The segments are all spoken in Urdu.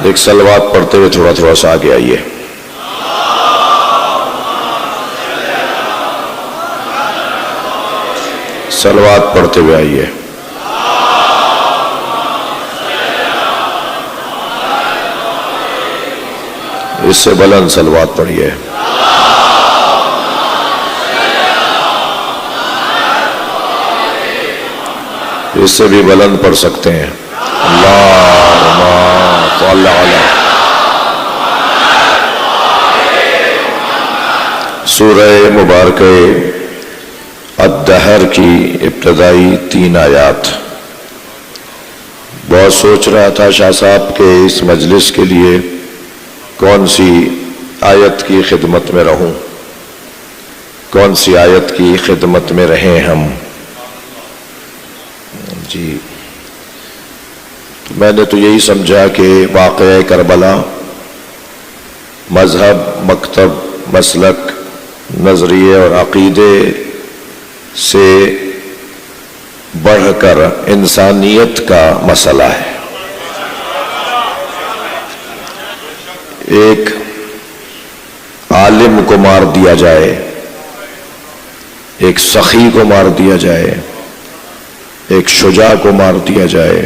ایک صلوات پڑھتے ہوئے تھوڑا سا آگے آئیے. صلوات پڑھتے ہوئے آئیے. اس سے بلند صلوات پڑھیے. اس سے بھی بلند پڑھ سکتے ہیں. اللہم صل علی. سورہ مبارکہ الدہر کی ابتدائی 3 آیات. بہت سوچ رہا تھا شاہ صاحب کے اس مجلس کے لیے کون سی آیت کی خدمت میں رہوں، کون سی آیت کی خدمت میں رہیں ہم. جی میں نے تو یہی سمجھا کہ واقعہ کربلا مذہب، مکتب، مسلک، نظریے اور عقیدے سے بڑھ کر انسانیت کا مسئلہ ہے. ایک عالم کو مار دیا جائے، ایک سخی کو مار دیا جائے، ایک شجاع کو مار دیا جائے،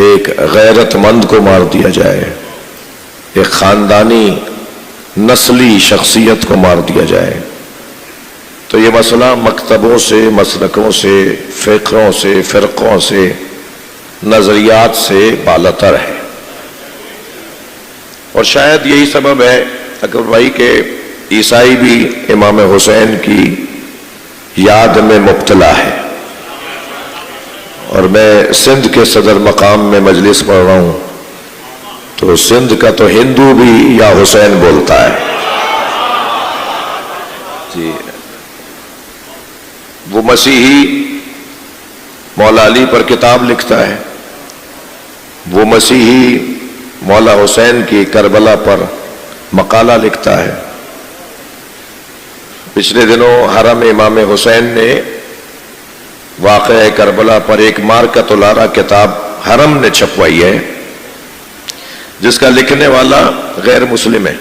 ایک غیرت مند کو مار دیا جائے، ایک خاندانی نسلی شخصیت کو مار دیا جائے، تو یہ مسئلہ مکتبوں سے، مسلکوں سے، فکروں سے، فرقوں سے، نظریات سے بالاتر ہے. اور شاید یہی سبب ہے اکبر بھائی کہ عیسائی بھی امام حسین کی یاد میں مبتلا ہے. اور میں سندھ کے صدر مقام میں مجلس پڑھ رہا ہوں تو سندھ کا تو ہندو بھی یا حسین بولتا ہے. جی وہ مسیحی مولا علی پر کتاب لکھتا ہے، وہ مسیحی مولا حسین کی کربلا پر مقالہ لکھتا ہے. پچھلے دنوں حرم امام حسین نے واقعہ کربلا پر ایک مارکۃ الارا کتاب حرم نے چھپوائی ہے جس کا لکھنے والا غیر مسلم ہے.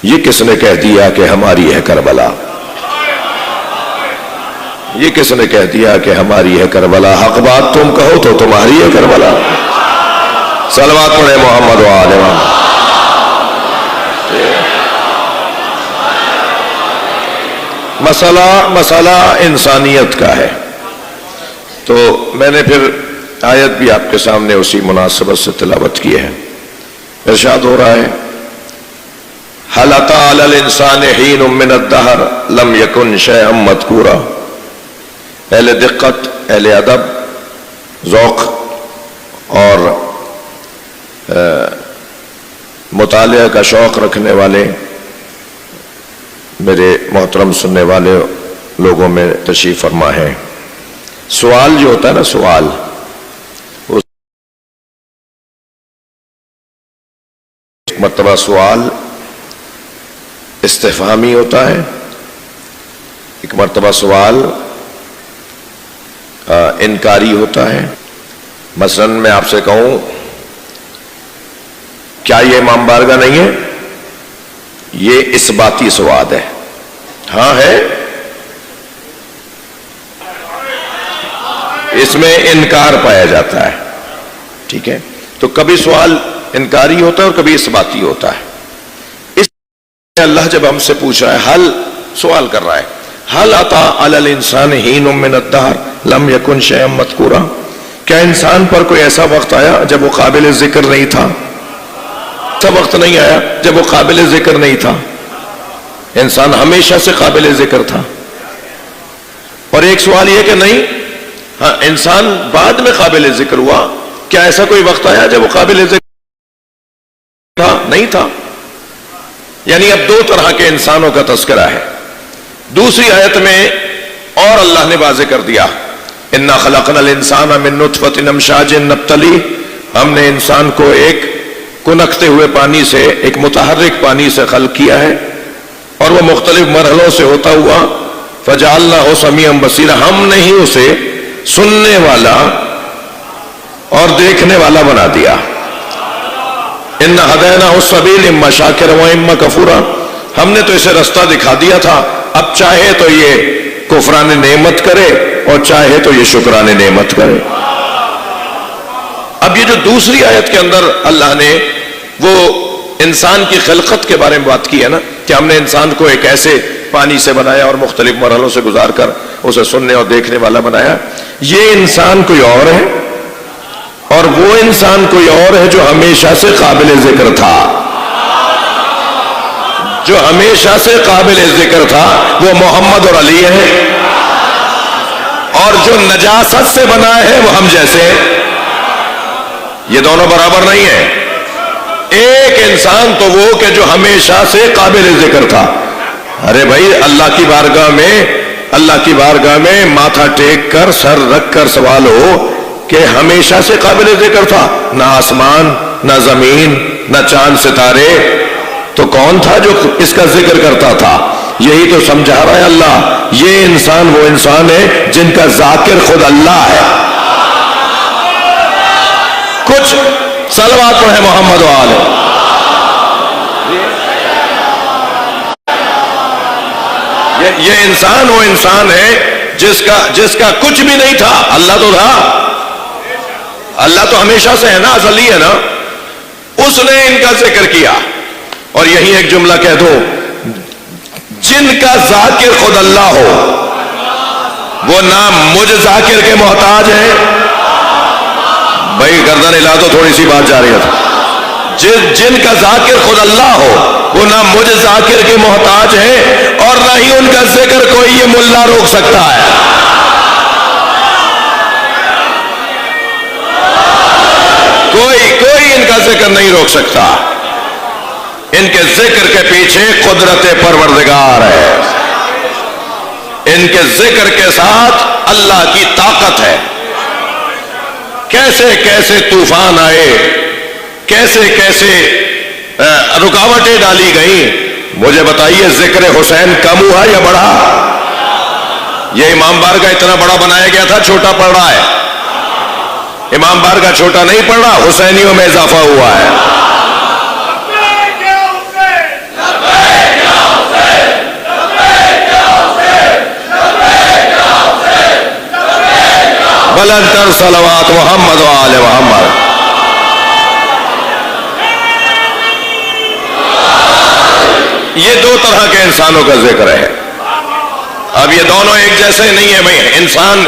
یہ کس نے کہہ دیا کہ ہماری ہے کربلا؟ یہ کس نے کہہ دیا کہ ہماری ہے کربلا؟ حق بات تم کہو تو تمہاری ہے کربلا. صلوات پڑھے محمد و آل محمد. مسئلہ انسانیت کا ہے. تو میں نے پھر آیت بھی آپ کے سامنے اسی مناسبت سے تلاوت کی ہے. ارشاد ہو رہا ہے هل أتى على الإنسان حين من الدهر لم يكن شيئا مذكورا. اہل دقت، اہل ادب، ذوق اور مطالعہ کا شوق رکھنے والے میرے محترم سننے والے لوگوں میں تشریف فرما ہے. سوال جو ہوتا ہے نا، سوال ایک مرتبہ سوال استفہامی ہوتا ہے، ایک مرتبہ سوال انکاری ہوتا ہے. مثلا میں آپ سے کہوں کیا یہ امام بارگاہ نہیں ہے، یہ اثباتی سوال ہے. ہاں ہے، اس میں انکار پایا جاتا ہے. ٹھیک ہے، تو کبھی سوال انکاری ہوتا ہے اور کبھی اثباتی ہوتا ہے. اس اللہ جب ہم سے پوچھ رہا ہے، حل سوال کر رہا ہے، حل اتی علی الانسان حین من الدہر لم یکن شیئا مذکورا. کیا انسان پر کوئی ایسا وقت آیا جب وہ قابل ذکر نہیں تھا؟ ایسا وقت نہیں آیا جب وہ قابل ذکر نہیں تھا. انسان ہمیشہ سے قابل ذکر تھا. اور ایک سوال یہ کہ نہیں، ہاں انسان بعد میں قابل ذکر ہوا. کیا ایسا کوئی وقت آیا جب وہ قابل ذکر تھا؟ نہیں تھا. یعنی اب دو طرح کے انسانوں کا تذکرہ ہے. دوسری آیت میں اور اللہ نے واضح کر دیا، انا خلقنا الانسان من نطفۃ امشاج نبتلی. ہم نے انسان کو ایک کنکتے ہوئے پانی سے، ایک متحرک پانی سے خلق کیا ہے، اور وہ مختلف مرحلوں سے ہوتا ہوا فجعلناہ سمیعا بصیرا. ہم نے ہی اسے سننے والا اور دیکھنے والا بنا دیا. ان ہدینا السبیل اما شاکرا و اما کفورا. ہم نے تو اسے رستہ دکھا دیا تھا، اب چاہے تو یہ کفران نعمت کرے اور چاہے تو یہ شکران نعمت کرے. اب یہ جو دوسری آیت کے اندر اللہ نے وہ انسان کی خلقت کے بارے میں بات کی ہے نا، کہ ہم نے انسان کو ایک ایسے پانی سے بنایا اور مختلف مرحلوں سے گزار کر اسے سننے اور دیکھنے والا بنایا. یہ انسان کوئی اور ہے اور وہ انسان کوئی اور ہے جو ہمیشہ سے قابل ذکر تھا. جو ہمیشہ سے قابل ذکر تھا وہ محمد اور علی ہے، اور جو نجاست سے بنا ہے وہ ہم جیسے. یہ دونوں برابر نہیں ہیں. ایک انسان تو وہ کہ جو ہمیشہ سے قابل ذکر تھا. ارے بھائی اللہ کی بارگاہ میں ماتھا ٹیک کر سر رکھ کر سوال ہو کہ ہمیشہ سے قابل ذکر تھا. نہ آسمان، نہ زمین، نہ چاند ستارے، تو کون تھا جو اس کا ذکر کرتا تھا؟ یہی تو سمجھا رہا ہے اللہ. یہ انسان وہ انسان ہے جن کا ذاکر خود اللہ ہے. کچھ صلوات پڑھیں محمد و آلہ. یہ انسان وہ انسان ہے جس کا کچھ بھی نہیں تھا. اللہ تو تھا، اللہ تو ہمیشہ سے ہے نا، ازلی ہے نا. اس نے ان کا ذکر کیا. اور یہی ایک جملہ کہہ دو، جن کا ذاکر خود اللہ ہو وہ نہ مجھ ذاکر کے محتاج ہے. بھائی گردن ہلا دو، تھوڑی سی بات جا رہی ہے. جن کا ذاکر خود اللہ ہو وہ نہ مجھ ذاکر کے محتاج ہے، اور نہ ہی ان کا ذکر کوئی یہ ملا روک سکتا ہے. کوئی ان کا ذکر نہیں روک سکتا. ان کے ذکر کے پیچھے قدرت پروردگار ہے. ان کے ذکر کے ساتھ اللہ کی طاقت ہے. کیسے کیسے طوفان آئے، کیسے کیسے رکاوٹیں ڈالی گئیں. مجھے بتائیے ذکر حسین کم ہوا یا بڑھا؟ یہ امام بارگاہ اتنا بڑا بنایا گیا تھا، چھوٹا پڑ رہا ہے. امام بارگاہ چھوٹا نہیں پڑ رہا، حسینیوں میں اضافہ ہوا ہے. بلند تر صلوات محمد و آل محمد. یہ دو طرح کے انسانوں کا ذکر ہے. اب یہ دونوں ایک جیسے نہیں ہیں بھائی.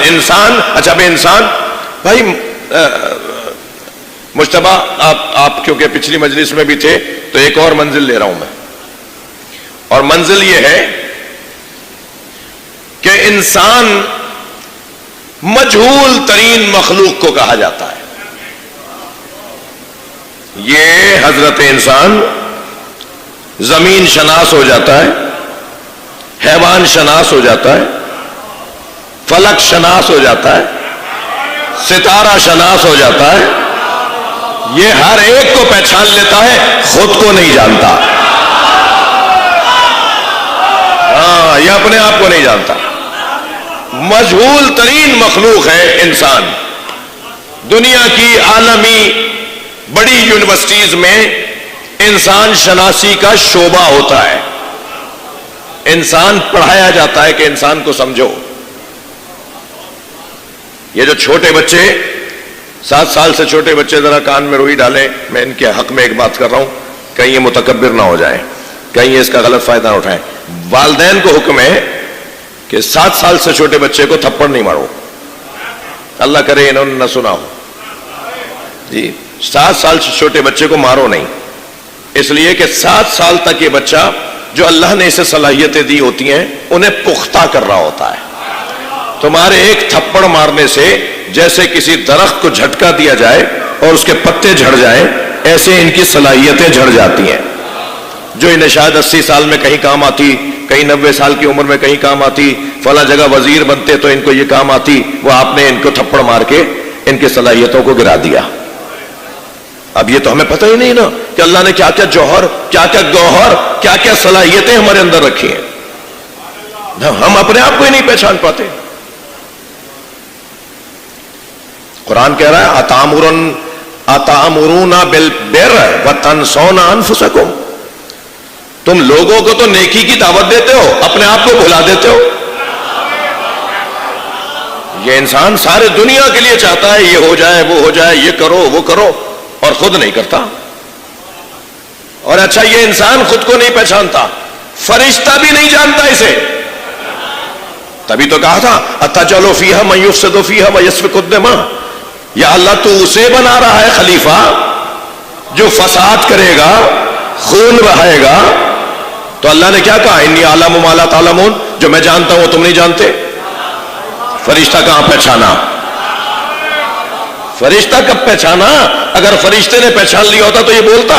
انسان اچھا بھائی انسان بھائی مجتبہ آپ کیونکہ پچھلی مجلس میں بھی تھے تو ایک اور منزل لے رہا ہوں میں. اور منزل یہ ہے کہ انسان مجہول ترین مخلوق کو کہا جاتا ہے. یہ حضرت انسان زمین شناس ہو جاتا ہے، حیوان شناس ہو جاتا ہے، فلک شناس ہو جاتا ہے، ستارہ شناس ہو جاتا ہے. یہ ہر ایک کو پہچان لیتا ہے، خود کو نہیں جانتا. ہاں، یہ اپنے آپ کو نہیں جانتا. مجہول ترین مخلوق ہے انسان. دنیا کی عالمی بڑی یونیورسٹیز میں انسان شناسی کا شعبہ ہوتا ہے. انسان پڑھایا جاتا ہے کہ انسان کو سمجھو. یہ جو چھوٹے بچے 7 سال سے چھوٹے بچے ذرا کان میں روئی ڈالیں. میں ان کے حق میں ایک بات کر رہا ہوں، کہیں یہ متکبر نہ ہو جائیں، کہیں یہ اس کا غلط فائدہ نہ اٹھائیں. والدین کو حکم ہے کہ 7 سال سے چھوٹے بچے کو تھپڑ نہیں مارو. اللہ کرے انہوں نے نہ سنا ہو جی. 7 سال سے چھوٹے بچے کو مارو نہیں، اس لیے کہ 7 سال تک یہ بچہ جو اللہ نے اسے صلاحیتیں دی ہوتی ہیں انہیں پختہ کر رہا ہوتا ہے. تمہارے ایک تھپڑ مارنے سے جیسے کسی درخت کو جھٹکا دیا جائے اور اس کے پتے جھڑ جائیں، ایسے ان کی صلاحیتیں جھڑ جاتی ہیں. جو انہیں شاید 80 سال میں کہیں کام آتی، کہیں 90 سال کی عمر میں کہیں کام آتی، فلاں جگہ وزیر بنتے تو ان کو یہ کام آتی، وہ آپ نے ان کو تھپڑ مار کے ان کی صلاحیتوں کو گرا دیا. اب یہ تو ہمیں پتہ ہی نہیں نا کہ اللہ نے کیا کیا جوہر، کیا کیا گوہر، کیا کیا صلاحیتیں ہمارے اندر رکھی ہیں. ہم اپنے آپ کو ہی نہیں پہچان پاتے. قرآن کہہ رہا ہے اتامرون بالبر وتنسون انفسکم، تم لوگوں کو تو نیکی کی دعوت دیتے ہو، اپنے آپ کو بھلا دیتے ہو۔ یہ انسان سارے دنیا کے لیے چاہتا ہے یہ ہو جائے وہ ہو جائے، یہ کرو وہ کرو، اور خود نہیں کرتا۔ اور اچھا یہ انسان خود کو نہیں پہچانتا، فرشتہ بھی نہیں جانتا اسے، تبھی تو کہا تھا اتجعل فیہا من یفسد فیہا ویسفک الدماء، یا اللہ تو اسے بنا رہا ہے خلیفہ جو فساد کرے گا، خون بہائے گا۔ تو اللہ نے کیا کہا انی اعلم ما لا تعلمون، جو میں جانتا ہوں تم نہیں جانتے۔ فرشتہ کہاں پہچانا؟ فرشتہ کب پہچانا؟ اگر فرشتے نے پہچان لیا ہوتا تو یہ بولتا،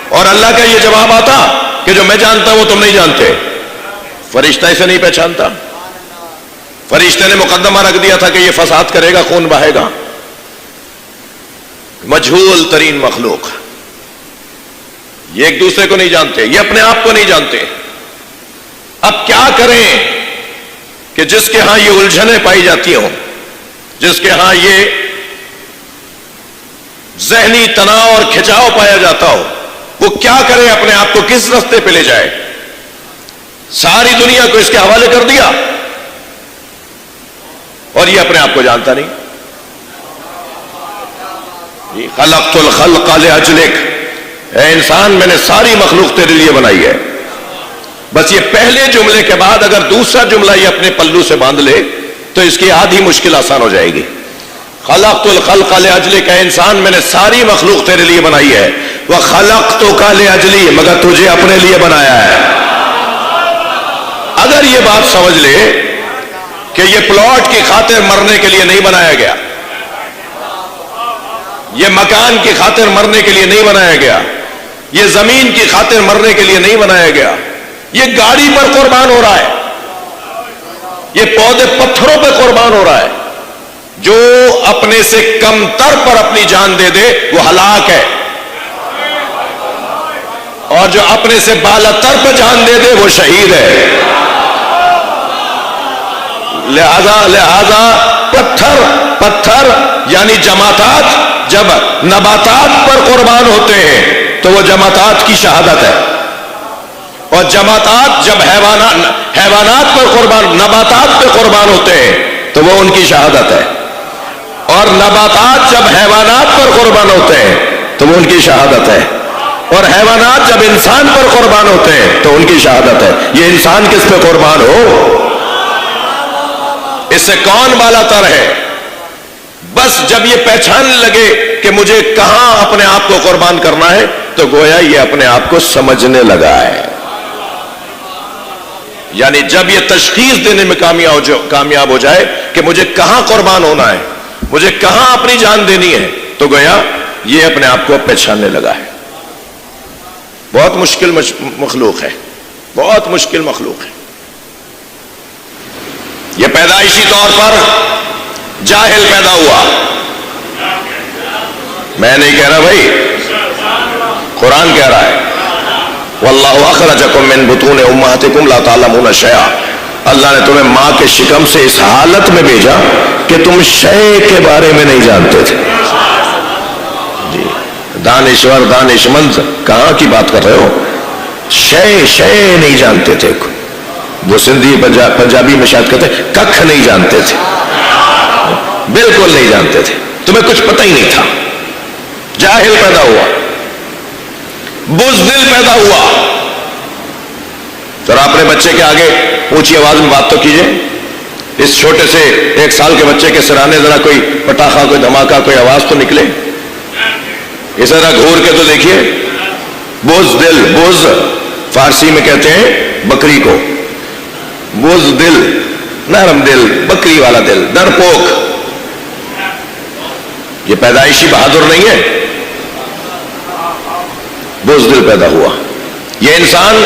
اور اللہ کا یہ جواب آتا کہ جو میں جانتا ہوں وہ تم نہیں جانتے۔ فرشتہ اسے نہیں پہچانتا، فرشتے نے مقدمہ رکھ دیا تھا کہ یہ فساد کرے گا، خون بہائے گا۔ مجہول ترین مخلوق، یہ ایک دوسرے کو نہیں جانتے، یہ اپنے آپ کو نہیں جانتے۔ اب کیا کریں کہ جس کے ہاں یہ الجھنیں پائی جاتی ہوں، جس کے ہاں یہ ذہنی تناؤ اور کھچاؤ پایا جاتا ہو، وہ کیا کرے؟ اپنے آپ کو کس راستے پہ لے جائے؟ ساری دنیا کو اس کے حوالے کر دیا، اور یہ اپنے آپ کو جانتا نہیں۔ خلقت الخلق لأجلک، اے انسان میں نے ساری مخلوق تیرے لیے بنائی ہے۔ بس یہ پہلے جملے کے بعد اگر دوسرا جملہ یہ اپنے پلو سے باندھ لے تو اس کی آدھی مشکل آسان ہو جائے گی۔ خلقت الخلق لأجلک، اے انسان میں نے ساری مخلوق تیرے لیے بنائی ہے۔ وخلقتک لأجلی، مگر تجھے اپنے لیے بنایا ہے۔ اگر یہ بات سمجھ لے کہ یہ پلاٹ کی خاطر مرنے کے لیے نہیں بنایا گیا، یہ مکان کی خاطر مرنے کے لیے نہیں بنایا گیا، یہ زمین کی خاطر مرنے کے لیے نہیں بنایا گیا، یہ گاڑی پر قربان ہو رہا ہے، یہ پودے پتھروں پہ قربان ہو رہا ہے۔ جو اپنے سے کم تر پر اپنی جان دے دے وہ ہلاک ہے، اور جو اپنے سے بالا تر پہ جان دے دے وہ شہید ہے۔ لہذا پتھر یعنی جماعتات جب نباتات پر قربان ہوتے ہیں تو وہ جماعتات کی شہادت ہے، اور جماعتات جب حیوانات پر نباتات پہ قربان ہوتے ہیں تو وہ ان کی شہادت ہے، اور نباتات جب حیوانات پر قربان ہوتے ہیں تو وہ ان کی شہادت ہے، اور حیوانات جب انسان پر قربان ہوتے ہیں تو ان کی شہادت ہے۔ یہ انسان کس پہ قربان ہو؟ اس سے کون بالا تر ہے؟ بس جب یہ پہچاننے لگے کہ مجھے کہاں اپنے آپ کو قربان کرنا ہے تو گویا یہ اپنے آپ کو سمجھنے لگا ہے۔ یعنی جب یہ تشخیص دینے میں کامیاب ہو جائے کہ مجھے کہاں قربان ہونا ہے، مجھے کہاں اپنی جان دینی ہے، تو گویا یہ اپنے آپ کو پہچاننے لگا ہے۔ بہت مشکل مخلوق ہے، بہت مشکل مخلوق ہے۔ یہ پیدائشی طور پر جاہل پیدا ہوا، میں نہیں کہہ رہا بھائی، قرآن کہہ رہا ہے واللہ اخرجکم من بطون امہاتکم لا تعلمون شیئا، اللہ نے تمہیں ماں کے شکم سے اس حالت میں بھیجا کہ تم شے کے بارے میں نہیں جانتے تھے۔ جی دانشور دانشمند کہاں کی بات کر رہے ہو؟ شے نہیں جانتے تھے۔ وہ سندھی پنجابی میں شاید کہتے ہیں ککھ نہیں جانتے تھے، بالکل نہیں جانتے تھے، تمہیں کچھ پتہ ہی نہیں تھا۔ جاہل پیدا ہوا، بزدل پیدا ہوا۔ ذرا اپنے بچے کے آگے اونچی آواز میں بات تو کیجئے، اس چھوٹے سے 1 سال کے بچے کے سرانے ذرا کوئی پٹاخہ، کوئی دھماکہ، کوئی آواز تو نکلے، اس طرح گھور کے تو دیکھیے۔ بزدل، بز فارسی میں کہتے ہیں بکری کو، بزدل نرم دل، بکری والا دل، ڈرپوک۔ یہ پیدائشی بہادر نہیں ہے، بزدل پیدا ہوا۔ یہ انسان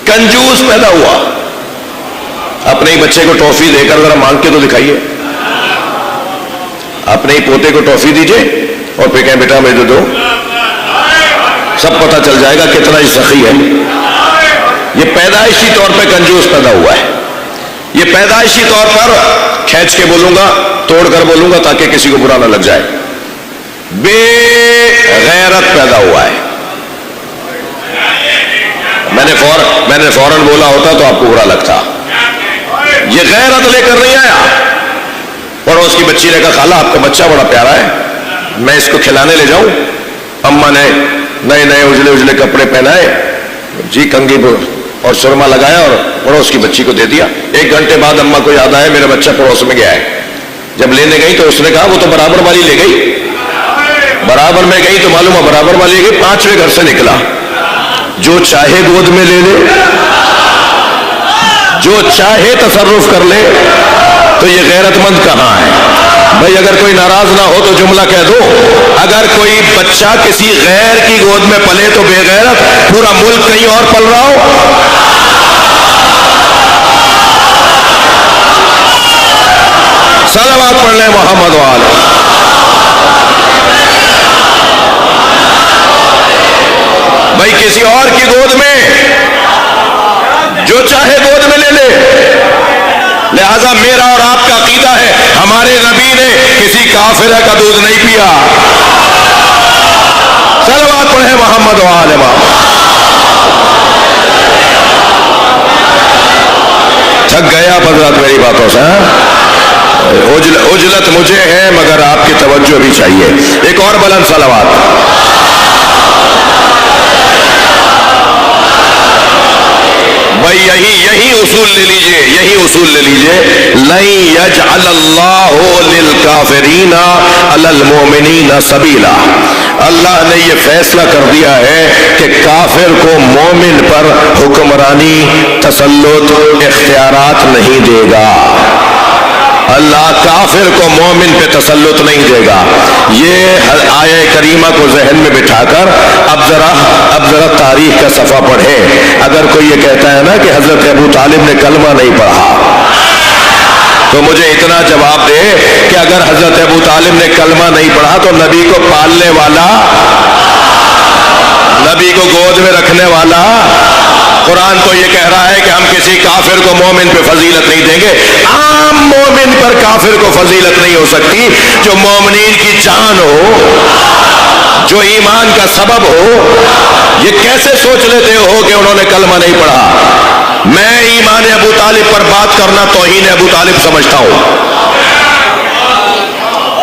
کنجوس پیدا ہوا۔ اپنے ہی بچے کو ٹافی دے کر ذرا مانگ کے تو دکھائیے، اپنے ہی پوتے کو ٹافی دیجئے اور پھر کہیں بیٹا مجھے دو، سب پتہ چل جائے گا کتنا ہی سخی ہے۔ یہ پیدائشی طور پہ کنجوس پیدا ہوا ہے۔ یہ پیدائشی طور پر کھینچ کے بولوں گا، توڑ کر بولوں گا تاکہ کسی کو برا نہ لگ جائے، بے غیرت پیدا ہوا ہے۔ میں نے فوراً بولا ہوتا تو آپ کو برا لگتا۔ یہ غیرت لے کر نہیں آیا۔ پڑوس کی بچی نے کہا خالہ آپ کا بچہ بڑا پیارا ہے، میں اس کو کھلانے لے جاؤں؟ اماں نے نئے نئے اجلے اجلے کپڑے پہنائے، جی کنگھی اور سرما لگایا اور پڑوس کی بچی کو دے دیا۔ 1 گھنٹے بعد اماں کو یاد آیا میرا بچہ پڑوس میں گیا ہے۔ جب لینے گئی تو اس نے کہا وہ تو برابر والی لے گئی۔ برابر میں گئی تو معلوم ہے برابر والی لے گئی، 5ویں گھر سے نکلا۔ جو چاہے گود میں لے لے، جو چاہے تصرف کر لے، تو یہ غیرت مند کہاں ہے؟ بھائی اگر کوئی ناراض نہ ہو تو جملہ کہہ دو، اگر کوئی بچہ کسی غیر کی گود میں پلے تو بے غیرت، پورا ملک کہیں اور پل رہا ہو۔ صلوات پڑھ لیں محمد وآلہ۔ بھائی کسی اور کی گود میں جو چاہے گود میں لے لے۔ لہذا میرا اور آپ کا عقیدہ ہے ہمارے نبی نے کسی کافرہ کا دودھ نہیں پیا۔ صلوات پڑھیں محمد وآلہ محمد۔ تھک گیا حضرات میری باتوں سے؟ اجلت مجھے ہے مگر آپ کی توجہ بھی چاہیے۔ ایک اور بلند صلوات۔ بھائی یہی اصول لے لیجئے، یہی اصول لے لیجئے، لَن يَجْعَلَ اللَّهُ لِلْكَافِرِينَ عَلَى الْمُؤْمِنِينَ سَبِيلًا۔ اللہ نے یہ فیصلہ کر دیا ہے کہ کافر کو مومن پر حکمرانی، تسلط، اختیارات نہیں دے گا۔ اللہ کافر کو مومن پہ تسلط نہیں دے گا۔ یہ آیہ کریمہ کو ذہن میں بٹھا کر اب ذرا تاریخ کا صفحہ پڑھیں۔ اگر کوئی یہ کہتا ہے نا کہ حضرت ابو طالب نے کلمہ نہیں پڑھا، تو مجھے اتنا جواب دے کہ اگر حضرت ابو طالب نے کلمہ نہیں پڑھا تو نبی کو پالنے والا، نبی کو گود میں رکھنے والا، قرآن تو یہ کہہ رہا ہے کہ ہم کسی کافر کو مومن پہ فضیلت نہیں دیں گے۔ عام مومن پر کافر کو فضیلت نہیں ہو سکتی، جو مومنین کی جان ہو، جو ایمان کا سبب ہو۔ یہ کیسے سوچ لیتے ہو کہ انہوں نے کلمہ نہیں پڑھا؟ میں ایمان ابو طالب پر بات کرنا توہین ابو طالب سمجھتا ہوں۔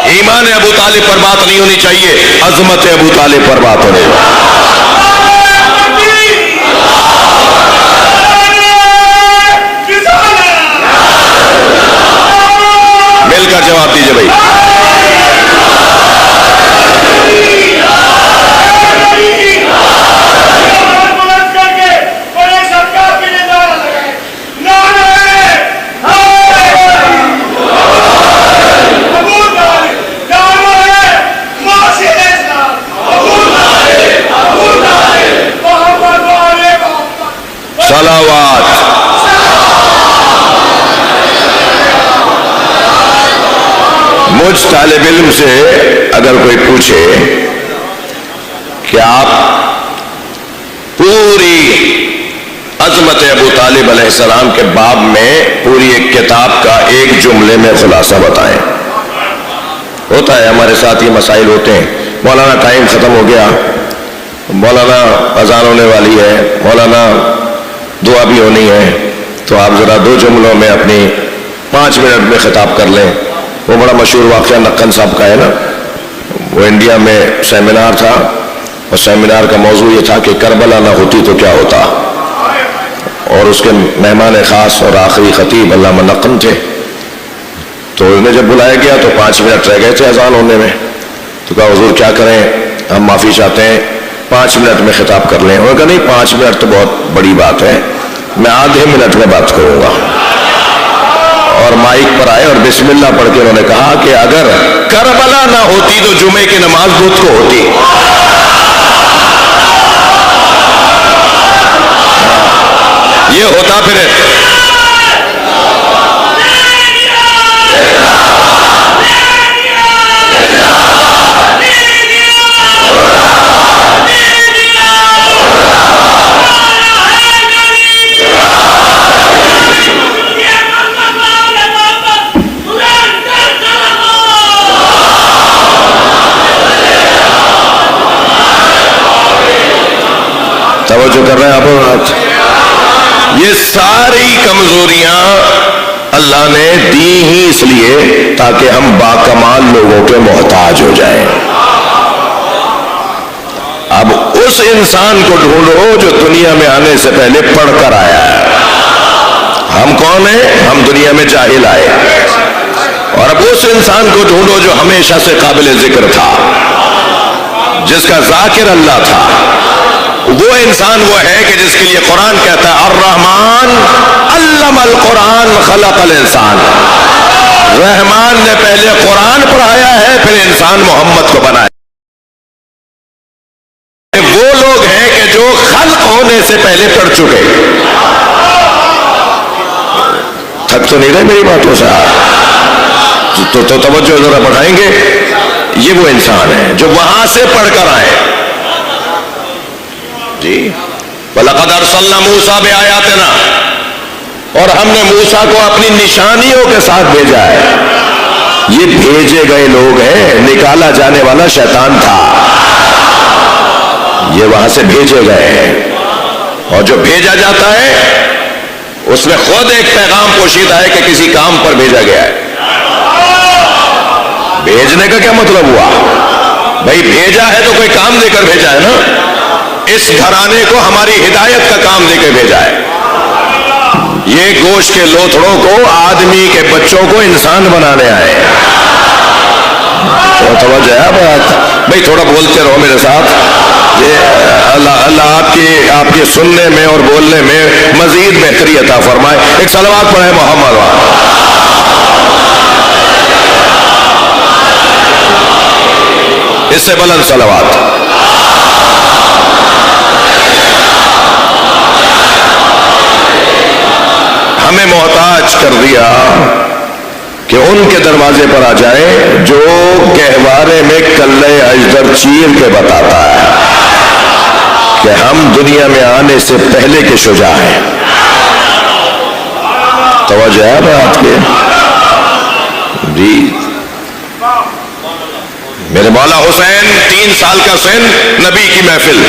ایمان ابو طالب پر بات نہیں ہونی چاہیے، عظمت ابو طالب پر بات ہونی چاہیے۔ مل کر جواب دیجئے بھائی۔ صلوات۔ مجھ طالب علم سے اگر کوئی پوچھے کہ آپ پوری عظمت ابو طالب علیہ السلام کے باب میں پوری ایک کتاب کا ایک جملے میں خلاصہ بتائیں، ہوتا ہے ہمارے ساتھ یہ مسائل ہوتے ہیں، مولانا ٹائم ختم ہو گیا، مولانا اذان ہونے والی ہے، مولانا دعا بھی ہونی ہے، تو آپ ذرا 2 جملوں میں اپنی 5 منٹ میں خطاب کر لیں۔ وہ بڑا مشہور واقعہ نقن صاحب کا ہے نا، وہ انڈیا میں سیمینار تھا اور سیمینار کا موضوع یہ تھا کہ کربلا نہ ہوتی تو کیا ہوتا، اور اس کے مہمان خاص اور آخری خطیب علامہ نقن تھے۔ تو انہیں جب بلایا گیا تو 5 منٹ رہ گئے تھے اذان ہونے میں، تو کہا حضور کیا کریں، ہم معافی چاہتے ہیں 5 منٹ میں خطاب کر لیں۔ انہوں نے کہا نہیں 5 منٹ تو بہت بڑی بات ہے، میں آدھے منٹ میں بات کروں گا۔ اور مائک پر آئے اور بسم اللہ پڑھ کے انہوں نے کہا کہ اگر کربلا نہ ہوتی تو جمعے کی نماز بدھ کو ہوتی۔ یہ ہوتا پھر کر رہے ہیں آپ بات؟ یہ ساری کمزوریاں اللہ نے دی ہی اس لیے تاکہ ہم باکمال لوگوں کے محتاج ہو جائیں. اب اس انسان کو ڈھونڈو جو دنیا میں آنے سے پہلے پڑھ کر آیا ہے. ہم کون ہیں؟ ہم دنیا میں جاہل آئے. اور اب اس انسان کو ڈھونڈو جو ہمیشہ سے قابل ذکر تھا, جس کا ذاکر اللہ تھا. وہ انسان وہ ہے کہ جس کے لیے قرآن کہتا ہے الرحمن علم القرآن خلق الانسان. رحمان نے پہلے قرآن پڑھایا ہے, پھر انسان محمد کو بنایا. وہ لوگ ہیں کہ جو خلق ہونے سے پہلے پڑھ چکے. تھک تو نہیں رہے میری باتوں سے؟ تو توجہ ذرا بڑھائیں گے. یہ وہ انسان ہے جو وہاں سے پڑھ کر آئے. جی وَلَقَدْ أَرْسَلْنَا مُوسَىٰ بِآيَاتِنَا, اور ہم نے موسیٰ کو اپنی نشانیوں کے ساتھ بھیجا ہے. یہ بھیجے گئے لوگ ہیں, نکالا جانے والا شیطان تھا. یہ وہاں سے بھیجے گئے ہیں, اور جو بھیجا جاتا ہے اس میں خود ایک پیغام پوشیدہ ہے کہ کسی کام پر بھیجا گیا ہے. بھیجنے کا کیا مطلب ہوا بھائی؟ بھیجا ہے تو کوئی کام دے کر بھیجا ہے نا. اس گھرانے کو ہماری ہدایت کا کام دے کے بھیجا ہے. یہ گوشت کے لوتھڑوں کو آدمی کے بچوں کو انسان بنانے آئے. توجہ ہے بات بھائی؟ تھوڑا بولتے رہو میرے ساتھ. یہ اللہ آپ کے سننے میں اور بولنے میں مزید بہتری عطا فرمائے. ایک صلوات پڑھے محمد وہاں. اس سے بلند صلوات. ہمیں محتاج کر دیا کہ ان کے دروازے پر آ جائے جو گہوارے میں کلے اجدر چیر کے بتاتا ہے کہ ہم دنیا میں آنے سے پہلے کے شجاع ہیں. توجہ ہے بات کے؟ جی میرے مولا حسین 3 سال کا سن, نبی کی محفل.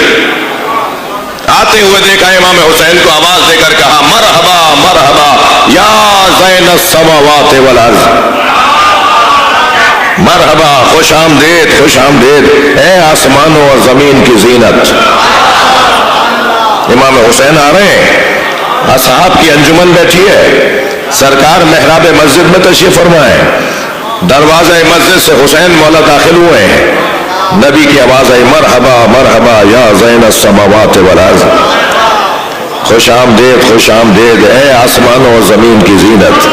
آتے ہوئے دیکھا امام حسین کو آواز دے کر کہا مرحبا مرحبا یا زین السماوات والارض. مرحبا, خوش آمدید خوش آمدید اے آسمانوں اور زمین کی زینت. امام حسین آ رہے ہیں, اصحاب کی انجمن بیٹھی ہے, سرکار محراب مسجد میں تشریف فرمائے. دروازہ مسجد سے حسین مولا داخل ہوئے ہیں. نبی کی آواز آئی مرحبا مرحبا یا زین السماوات والارض. خوش آمدید اے آسمانوں اور زمین کی زینت.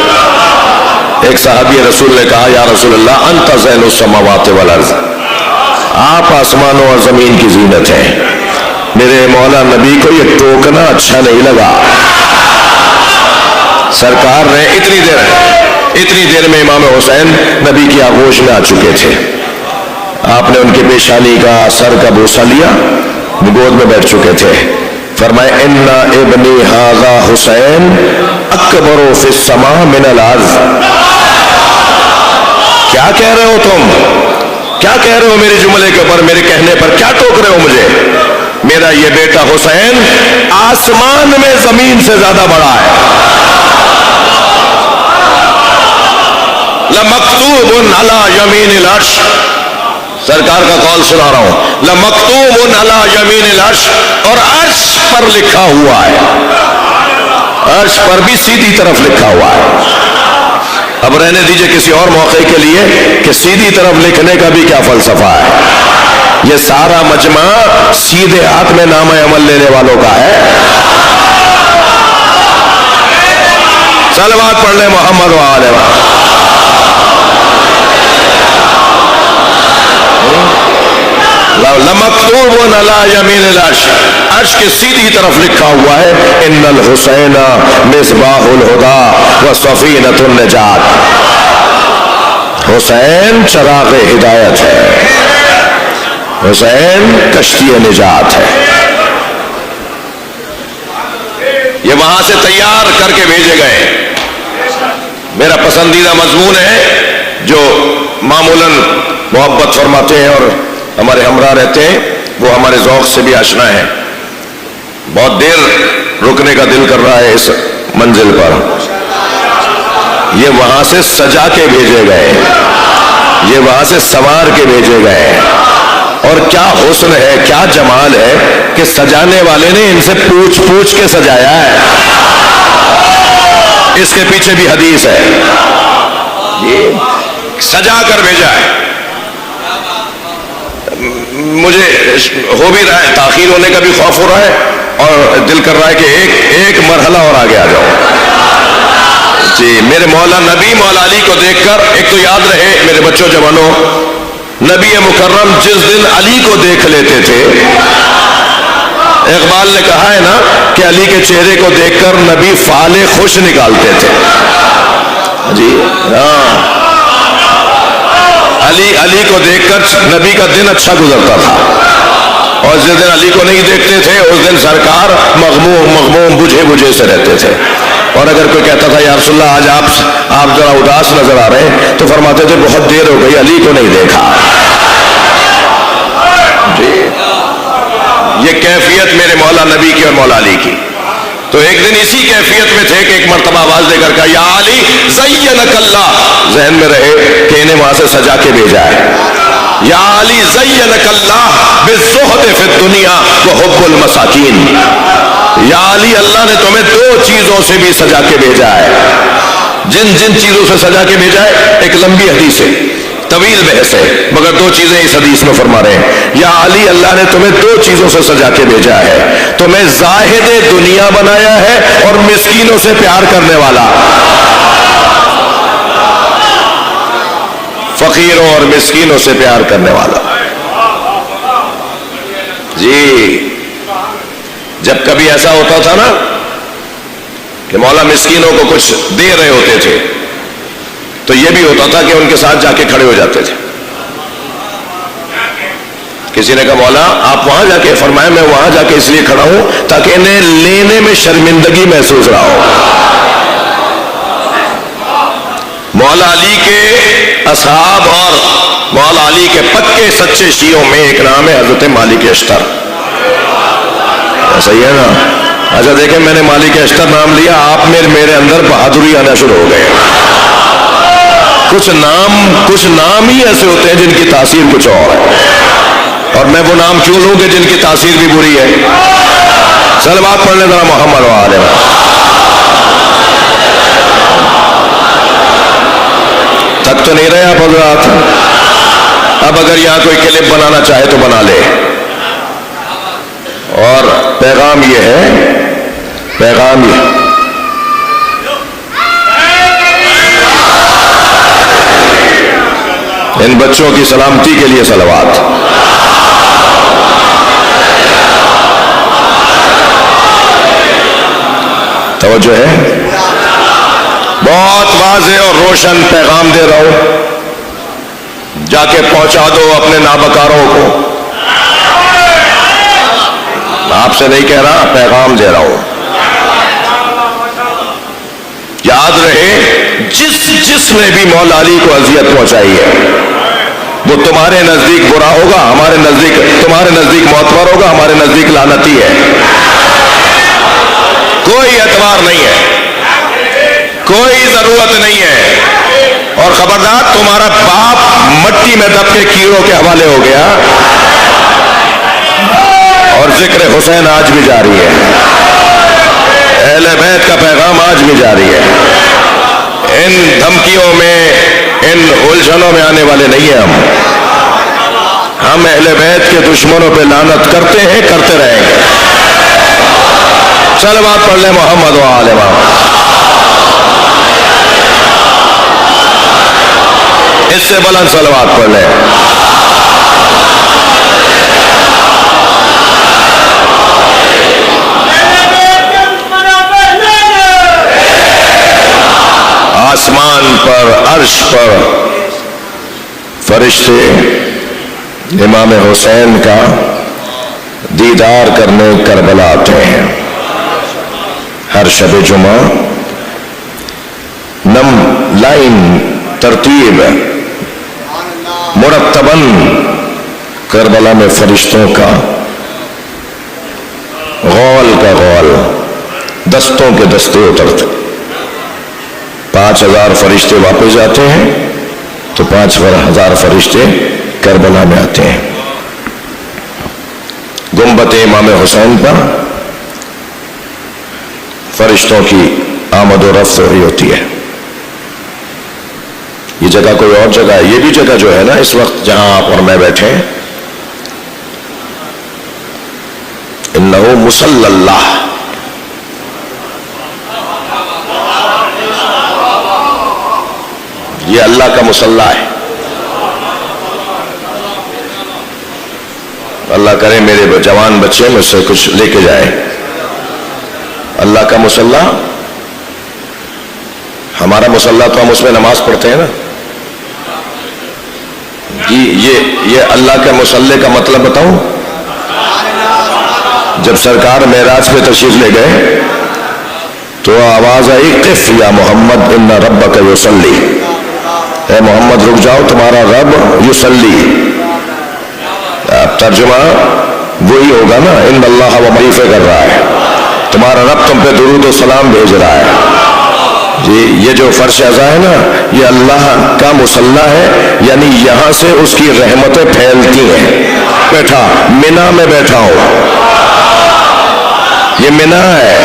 ایک صحابی رسول نے کہا یا رسول اللہ انت زین السماوات والارض, آپ آسمانوں اور زمین کی زینت ہیں. میرے مولا نبی کو یہ ٹوکنا اچھا نہیں لگا. سرکار نے اتنی دیر میں امام حسین نبی کی آغوش میں آ چکے تھے. آپ نے ان کی پیشانی کا سر کا بوسہ لیا, گود میں بیٹھ چکے تھے. فرمائے ان ابنی ھذا حسین اکبر فی السماء من الارض. کیا کہہ رہے ہو تم؟ کیا کہہ رہے ہو میرے جملے کے اوپر؟ میرے کہنے پر کیا ٹوک رہے ہو مجھے؟ میرا یہ بیٹا حسین آسمان میں زمین سے زیادہ بڑا ہے. لَمَكْتُوبٌ عَلَى يَمِينِ الْعَرْشِ, سرکار کا قول سنا رہا ہوں. لَمَكْتُوبٌ عَلَى يَمِينِ الْعَرْشِ, اور عرش پر لکھا ہوا ہے. عرش پر بھی سیدھی طرف لکھا ہوا ہے. اب رہنے دیجئے کسی اور موقع کے لیے کہ سیدھی طرف لکھنے کا بھی کیا فلسفہ ہے. یہ سارا مجمع سیدھے ہاتھ میں نام عمل لینے والوں کا ہے. صلوات پڑھ لیں محمد و آلہ محمد. لَمَكْتُوبٌ عَلَى يَمِينِ الْعَرْشِ, عرش کے سیدھی طرف لکھا ہوا ہے ان الحسین مصباح الہدی وسفینۃ النجات. حسین چراغ ہدایت ہے, حسین کشتی نجات ہے. یہ وہاں سے تیار کر کے بھیجے گئے. میرا پسندیدہ مضمون ہے جو معمولاً محبت فرماتے ہیں اور ہمارے ہمراہ رہتے ہیں, وہ ہمارے ذوق سے بھی آشنا ہے. بہت دیر رکنے کا دل کر رہا ہے اس منزل پر. یہ وہاں سے سجا کے بھیجے گئے, یہ وہاں سے سنوار کے بھیجے گئے, اور کیا حسن ہے, کیا جمال ہے کہ سجانے والے نے ان سے پوچھ پوچھ کے سجایا ہے. اس کے پیچھے بھی حدیث ہے, یہ سجا کر بھیجا ہے. مجھے ہو بھی رہا ہے, تاخیر ہونے کا بھی خوف ہو رہا ہے, اور دل کر رہا ہے کہ ایک مرحلہ اور آگے آ جاؤ. جی میرے مولا نبی مولا علی کو دیکھ کر, ایک تو یاد رہے میرے بچوں جوانوں, نبی مکرم جس دن علی کو دیکھ لیتے تھے, اقبال نے کہا ہے نا کہ علی کے چہرے کو دیکھ کر نبی فال خوش نکالتے تھے. جی ہاں, علی کو دیکھ کر نبی کا دن اچھا گزرتا تھا, اور جس دن علی کو نہیں دیکھتے تھے اس دن سرکار مغموم بجھے بجھے سے رہتے تھے. اور اگر کوئی کہتا تھا یا رسول اللہ آج آپ ذرا اداس نظر آ رہے ہیں, تو فرماتے تھے بہت دیر ہو گئی علی کو نہیں دیکھا. جی یہ کیفیت میرے مولا نبی کی اور مولا علی کی. تو ایک دن اسی کیفیت میں تھے کہ ایک مرتبہ آواز دے کر کہا یا علی زینک اللہ, ذہن میں رہے کہ انہیں وہاں سے سجا کے بھیجا ہے. یا علی زینک اللہ بالزہد فی الدنیا وحب المساکین. یا علی اللہ نے تمہیں دو چیزوں سے بھی سجا کے بھیجا ہے. جن چیزوں سے سجا کے بھیجا ہے, ایک لمبی حدیث ہے, طویل بحث ہے, مگر دو چیزیں اس حدیث میں فرما رہے ہیں. یا علی اللہ نے تمہیں دو چیزوں سے سجا کے بھیجا ہے, تمہیں زاہد دنیا بنایا ہے اور مسکینوں سے پیار کرنے والا. فقیروں اور مسکینوں سے پیار کرنے والا. جی جب کبھی ایسا ہوتا تھا نا کہ مولا مسکینوں کو کچھ دے رہے ہوتے تھے, تو یہ بھی ہوتا تھا کہ ان کے ساتھ جا کے کھڑے ہو جاتے تھے. کسی نے کہا مولا آپ وہاں جا کے, فرمایا میں وہاں جا کے اس لیے کھڑا ہوں تاکہ انہیں لینے میں شرمندگی محسوس رہا ہو. مولا علی کے اصحاب اور مولا علی کے پکے سچے شیعوں میں ایک نام ہے حضرت مالک اشتر. صحیح ہے نا؟ اچھا دیکھیں, میں نے مالک اشتر نام لیا, آپ میں میرے اندر بہادری آنا شروع ہو گئے. کچھ نام ہی ایسے ہوتے ہیں جن کی تاثیر کچھ اور ہے, اور میں وہ نام کیوں لوں کہ جن کی تاثیر بھی بری ہے. صلوات پڑھ لیں ذرا محمد و آل محمد. تک تو نہیں رہے آپ حضرات؟ اب اگر یہاں کوئی کلپ بنانا چاہے تو بنا لے. اور پیغام یہ ہے, پیغام یہ ان بچوں کی سلامتی کے لیے صلوات. توجہ ہے, بہت واضح اور روشن پیغام دے رہا ہوں, جا کے پہنچا دو اپنے نابکاروں کو. آپ سے نہیں کہہ رہا, پیغام دے رہا ہوں. یاد رہے جس نے بھی مولا علی کو اذیت پہنچائی ہے وہ تمہارے نزدیک برا ہوگا, ہمارے نزدیک, تمہارے نزدیک معتبر ہوگا, ہمارے نزدیک لعنتی ہے. کوئی اعتبار نہیں ہے, کوئی ضرورت نہیں ہے. اور خبردار تمہارا باپ مٹی میں دب کے کیڑوں کے حوالے ہو گیا, اور ذکر حسین آج بھی جاری ہے, اہل بیت کا پیغام آج بھی جاری ہے. ان دھمکیوں میں, ان الجھنوں میں آنے والے نہیں ہیں. ہم اہل بیت کے دشمنوں پہ لعنت کرتے ہیں, کرتے رہیں گے. صلوات پڑھ لیں محمد و آل محمد. اس سے بلند صلوات پڑھ لیں. آسمان پر, عرش پر فرشتے امام حسین کا دیدار کرنے کربلا آتے ہیں. ہر شب جمعہ لائن ترتیب مرتباً کربلا میں فرشتوں کا غول کا دستوں کے دستے اترتے، 5000 فرشتے واپس جاتے ہیں تو 5000 فرشتے کربلا میں آتے ہیں. گنبد امام حسین پر فرشتوں کی آمد و رفت ہو رہی ہوتی ہے. یہ جگہ کوئی اور جگہ ہے، یہ بھی جگہ جو ہے نا اس وقت جہاں آپ اور میں بیٹھے ہیں، انہو مصلی اللہ، یہ اللہ کا مصلی ہے. اللہ کرے میرے جوان بچے مجھ سے کچھ لے کے جائیں. اللہ کا مصلی، ہمارا مصلی تو ہم اس میں نماز پڑھتے ہیں نا جی. یہ اللہ کے مصلی کا مطلب بتاؤں؟ جب سرکار معراج پہ تشریف لے گئے تو آواز آئی قف یا محمد ان ربک یصلی، اے محمد رک جاؤ تمہارا رب یصلی. اب ترجمہ وہی ہوگا نا، ان اللہ و ملیفہ کر رہا ہے، تمہارا رب تم پہ درود و سلام بھیج رہا ہے. جی یہ جو فرش عزا ہے نا یہ اللہ کا مصلی ہے، یعنی یہاں سے اس کی رحمتیں پھیلتی ہیں. بیٹھا منا میں بیٹھا ہوں، یہ منا ہے،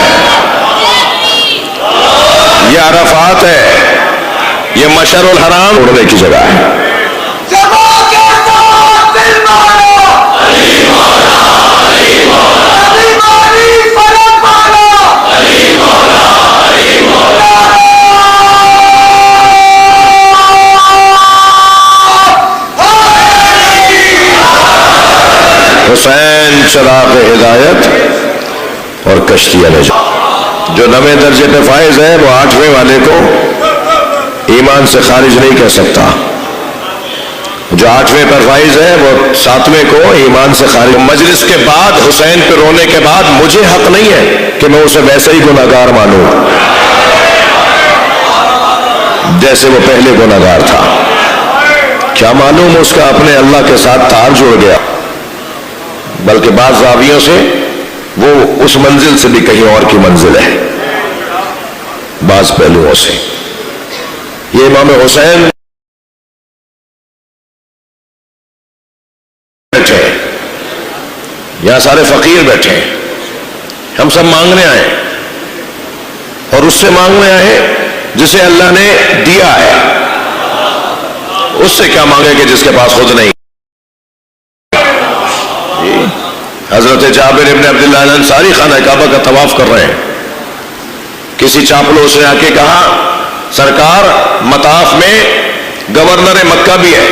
یہ عرفات ہے، یہ مشعر الحرام اڑنے کی جگہ ہے. حسین چراغ ہدایت اور کشتی نجات. جو 9ویں درجے پہ فائز ہے وہ 8ویں والے کو ایمان سے خارج نہیں کر سکتا، جو 8ویں پر فائز ہے وہ 7ویں کو ایمان سے خارج. مجلس کے بعد حسین پہ رونے کے بعد مجھے حق نہیں ہے کہ میں اسے ویسے ہی گناہگار مانوں جیسے وہ پہلے گناہگار تھا. کیا معلوم اس کا اپنے اللہ کے ساتھ تار جڑ گیا، بلکہ بعض زاویوں سے وہ اس منزل سے بھی کہیں اور کی منزل ہے، بعض پہلوؤں سے. یہ امام حسین بیٹھے، یہاں سارے فقیر بیٹھے ہیں، ہم سب مانگنے آئے اور اس سے مانگنے آئے جسے اللہ نے دیا ہے. اس سے کیا مانگے کہ جس کے پاس خود نہیں. حضرت جابر ابن عبداللہ الانصاری خانہ کعبہ کا طواف کر رہے ہیں، کسی چاپلوس نے آ کے کہا سرکار مطاف میں گورنر مکہ بھی ہے.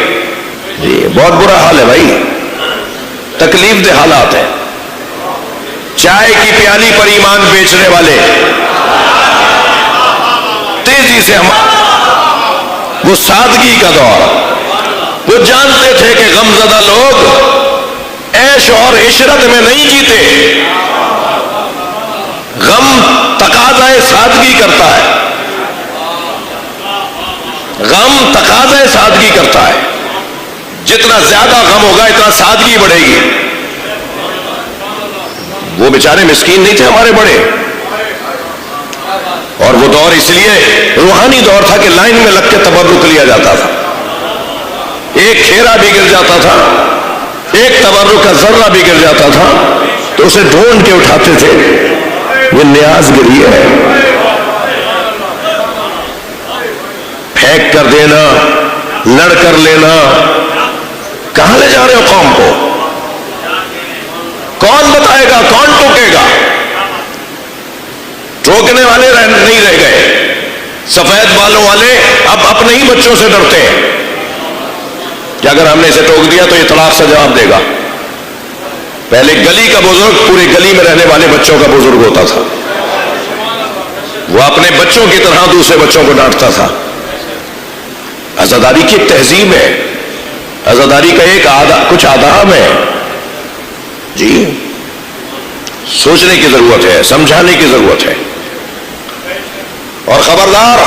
یہ بہت برا حال ہے بھائی، تکلیف دہ حالات ہیں. چائے کی پیالی پر ایمان بیچنے والے تیزی سے وہ سادگی کا دور، وہ جانتے تھے کہ غمزدہ لوگ عیش اور عشرت میں نہیں جیتے. غم تقاضائے سادگی کرتا ہے، غم تقاضائے سادگی کرتا ہے. جتنا زیادہ غم ہوگا اتنا سادگی بڑھے گی. وہ بیچارے مسکین نہیں تھے ہمارے بڑے، اور وہ دور اس لیے روحانی دور تھا کہ لائن میں لگ کے تبرک لیا جاتا تھا. ایک کھیرا بھی گر جاتا تھا، ایک تبرک کا ذرہ بھی گر جاتا تھا تو اسے ڈھونڈ کے اٹھاتے تھے. یہ نیاز گری ہے، پھینک کر دینا، لڑ کر لینا. کہاں لے جا رہے ہو قوم کو؟ کون بتائے گا، کون ٹوکے گا؟ ٹوکنے والے نہیں رہ گئے. سفید بالوں والے اب اپنے ہی بچوں سے ڈرتے ہیں کہ اگر ہم نے اسے ٹوک دیا تو یہ طلاق سے جواب دے گا. پہلے گلی کا بزرگ پوری گلی میں رہنے والے بچوں کا بزرگ ہوتا تھا، وہ اپنے بچوں کی طرح دوسرے بچوں کو ڈانٹتا تھا. عزاداری کی ایک تہذیب ہے، عزاداری کا ایک کچھ آداب ہے. جی سوچنے کی ضرورت ہے، سمجھانے کی ضرورت ہے. اور خبردار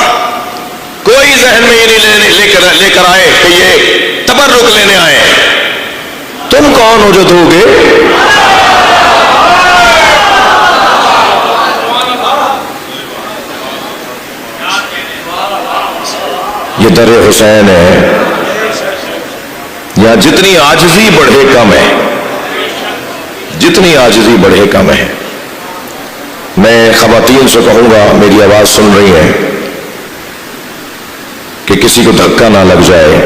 کوئی ذہن میں یہ نہیں لے کر آئے کہ یہ تبرک لینے آئے. تم کون ہو جو دو گے؟ یہ در حسین ہے. یہاں جتنی عاجزی بڑھے کم ہے، جتنی عاجزی بڑھے کم ہے. میں خواتین سے کہوں گا، میری آواز سن رہی ہیں، کہ کسی کو دھکا نہ لگ جائے،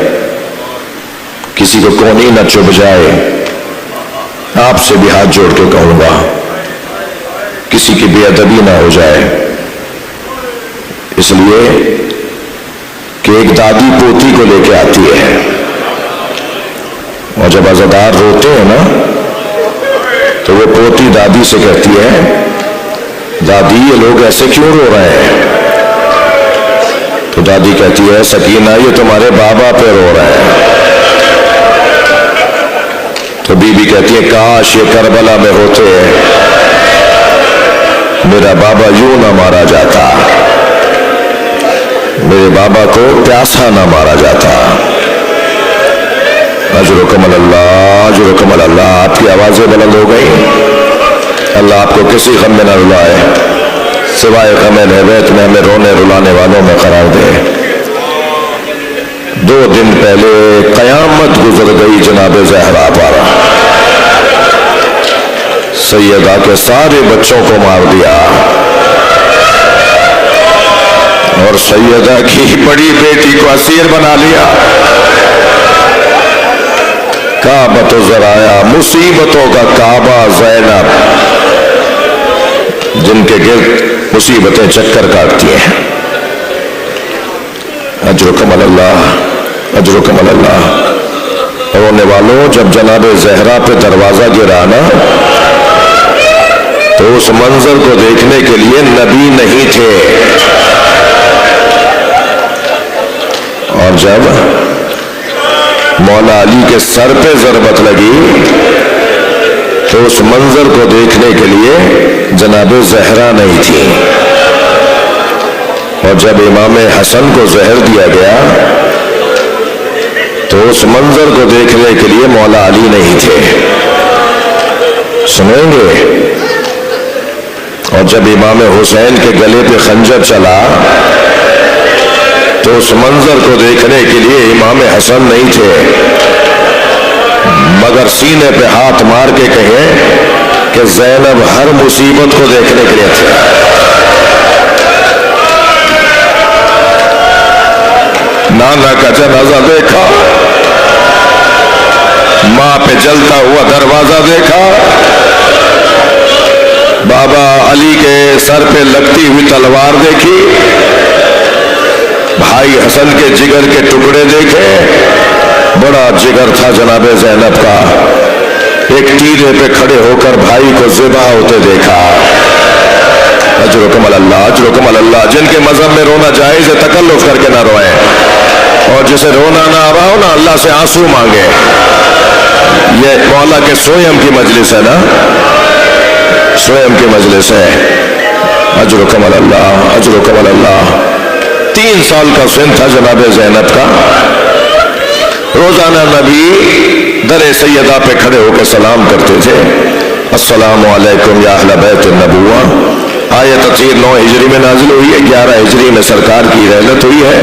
کسی کو کونی نہ چبھ جائے. آپ سے بھی ہاتھ جوڑ کے کہوں گا، کسی کی بے ادبی نہ ہو جائے. اس لیے کہ ایک دادی پوتی کو لے کے آتی ہے، اور جب عزادار روتے ہیں نا تو وہ پوتی دادی سے کہتی ہے، دادی یہ لوگ ایسے کیوں رو رہے ہیں؟ تو دادی کہتی ہے، سکینہ یہ تمہارے بابا پہ رو رہے ہیں. تو بی بی کہتی ہے، کاش یہ کربلا میں ہوتے، میرا بابا یوں نہ مارا جاتا، میرے بابا کو پیاسا نہ مارا جاتا. اجرکم اللہ، اجرکم اللہ. آپ کی آوازیں بلند ہو گئی. اللہ آپ کو کسی غم میں نہ رلائے، سوائے غم نہویت میں ہمیں رونے رلانے والوں میں قرار دے. 2 دن پہلے قیامت گزر گئی جناب زہرا پر. سیدہ کے سارے بچوں کو مار دیا، اور سیدہ کی بڑی بیٹی کو اسیر بنا لیا. کعبۃ الذرائع، مصیبتوں کا کعبہ زینب، جن کے گرد مصیبتیں چکر کاٹتی ہیں. اجرکم اللہ، اجرکم اللہ. رونے والوں، جب جناب زہرا پہ دروازہ گرا نا تو اس منظر کو دیکھنے کے لیے نبی نہیں تھے. اور جب مولا علی کے سر پہ ضربت لگی تو اس منظر کو دیکھنے کے لیے جناب زہرا نہیں تھی. اور جب امام حسن کو زہر دیا گیا تو اس منظر کو دیکھنے کے لیے مولا علی نہیں تھے. سنیں گے؟ اور جب امام حسین کے گلے پہ خنجر چلا تو اس منظر کو دیکھنے کے لیے امام حسن نہیں تھے، مگر سینے پہ ہاتھ مار کے کہیں کہ زینب ہر مصیبت کو دیکھنے کے لیے تھے. نانا کا جنازہ دیکھا، ماں پہ جلتا ہوا دروازہ دیکھا، بابا علی کے سر پہ لگتی ہوئی تلوار دیکھی، بھائی حسن کے جگر کے ٹکڑے دیکھے. بڑا جگر تھا جناب زینب کا. ایک تیرے پہ کھڑے ہو کر بھائی کو ذبح ہوتے دیکھا. اجرکم اللہ، اجرکم اللہ. جن کے مذہب میں رونا جائز ہے تکلف کر کے نہ روئیں، اور جسے رونا نہ آ رہا ہو نا اللہ سے آنسو مانگے. یہ مولا کے سویم کی مجلس ہے نا، سویم کی مجلس ہے. اجرکم اللہ، اجرکم اللہ. 3 سال کا سن تھا جناب زینب کا. روزانہ نبی در سیدہ پہ کھڑے ہو کے سلام کرتے تھے، السلام علیکم یا اہل بیت النبوہ. آیت تطہیر 9 ہجری میں نازل ہوئی ہے، 11 ہجری میں سرکار کی رحلت ہوئی ہے.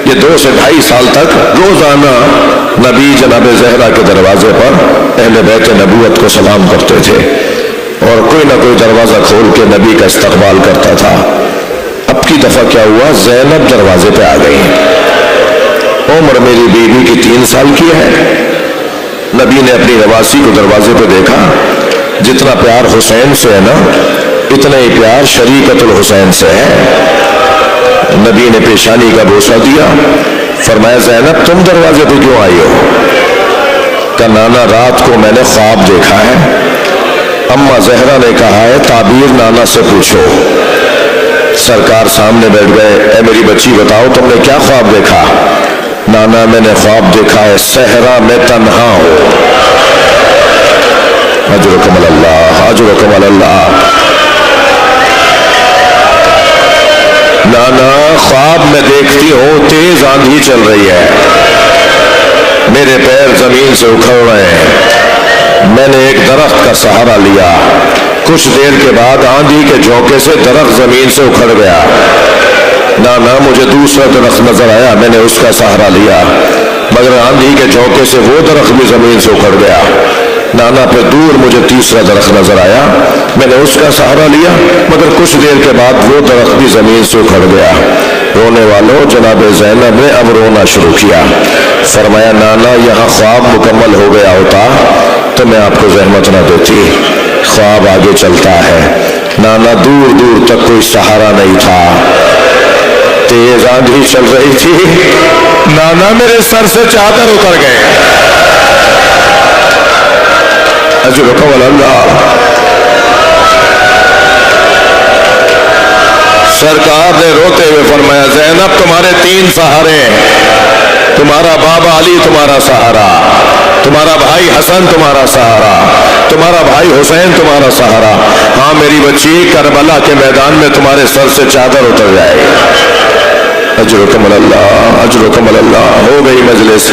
یہ 2 سے 2.5 سال تک روزانہ نبی جناب زہرا کے دروازے پر اہل بیت نبوت کو سلام کرتے تھے، اور کوئی نہ کوئی دروازہ کھول کے نبی کا استقبال کرتا تھا. اب کی دفعہ کیا ہوا، زینب دروازے پہ آ گئی. عمر میری بیوی کی 3 سال کی ہے. نبی نے اپنی نواسی کو دروازے پہ دیکھا. جتنا پیار حسین سے ہے نا اتنا ہی پیار شریکت الحسین سے ہے. نبی نے پیشانی کا بوسہ دیا، فرمایا زینب تم دروازے پہ کیوں آئی ہو؟ کہ نانا رات کو میں نے خواب دیکھا ہے. اماں زہرا نے کہا ہے تعبیر نانا سے پوچھو. سرکار سامنے بیٹھ گئے، اے میری بچی بتاؤ تم نے کیا خواب دیکھا؟ نانا میں نے خواب دیکھا ہے صحرا میں تنہا ہو. اجرکم اللہ، اجرکم اللہ. نانا خواب میں دیکھتی ہوں تیز آندھی چل رہی ہے، میرے پیر زمین سے اکھڑ رہے ہیں. میں نے ایک درخت کا سہارا لیا، کچھ دیر کے بعد آندھی کے جھونکے سے درخت زمین سے اکھڑ گیا. نانا مجھے دوسرا درخت نظر آیا، میں نے اس کا سہارا لیا، مگر آندھی کے جھونکے سے وہ درخت بھی زمین سے اکھڑ گیا۔ نانا پھر دور مجھے تیسرا درخت نظر آیا، میں نے اس کا سہارا لیا، مگر کچھ دیر کے بعد وہ درخت بھی زمین سے اکھڑ گیا۔ رونے والوں، جناب زینب نے اب رونا شروع کیا۔ فرمایا نانا یہاں خواب مکمل ہو گیا ہوتا تو میں آپ کو زحمت نہ دیتی، خواب آگے چلتا ہے۔ نانا دور دور تک کوئی سہارا نہیں تھا، تیز آندھی چل رہی تھی، نانا میرے سر سے چادر اتر گئے۔ اجرکم اللہ۔ سرکار نے روتے ہوئے فرمایا زینب تمہارے 3 سہارے ہیں، تمہارا بابا علی تمہارا سہارا، تمہارا بھائی حسن تمہارا سہارا، تمہارا بھائی حسین تمہارا سہارا، ہاں میری بچی کربلا کے میدان میں تمہارے سر سے چادر اتر جائے۔ اجرکم اللہ، اجرکم اللہ۔ ہو گئی مجلس،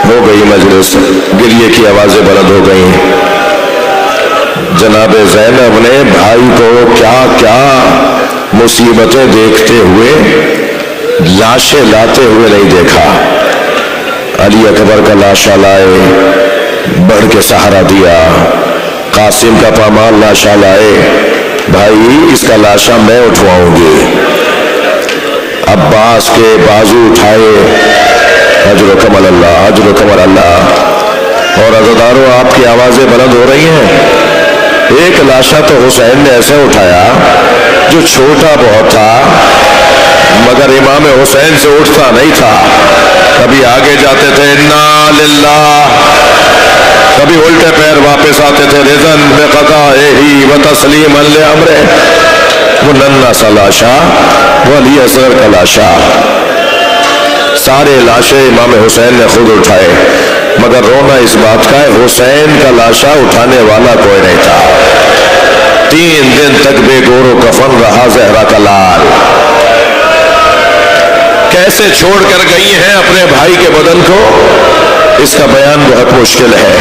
ہو گئی مجلس، گریے کی آوازیں بلند ہو گئیں۔ جناب زینب نے بھائی کو کیا کیا مصیبتیں دیکھتے ہوئے، لاشیں لاتے ہوئے نہیں دیکھا۔ علی اکبر کا لاشا لائے، بڑھ کے سہارا دیا، قاسم کا پامال لاشا لائے، بھائی اس کا لاشا میں اٹھواؤں گی۔ عباس کے بازو اٹھائے، اجرکم اللہ، اجرکم اللہ۔ اور عزادارو آپ کی آوازیں بلند ہو رہی ہیں۔ ایک لاشا تو حسین نے ایسے اٹھایا جو چھوٹا بہت تھا، مگر امام حسین سے اٹھتا نہیں تھا، کبھی آگے جاتے تھے انا للہ، کبھی الٹے پیر واپس آتے تھے رضن بقضائہ و تسلیما لامرہ۔ وہ ننھا سا لاشا، وہ علی اصغر کا لاشا، سارے لاشے امام حسین نے خود اٹھائے، مگر رونا اس بات کا ہے حسین کا لاشا اٹھانے والا کوئی نہیں تھا۔ 3 دن تک بے گور و کفن رہا زہرا کا لال۔ کیسے چھوڑ کر گئی ہیں اپنے بھائی کے بدن کو، اس کا بیان بہت مشکل ہے۔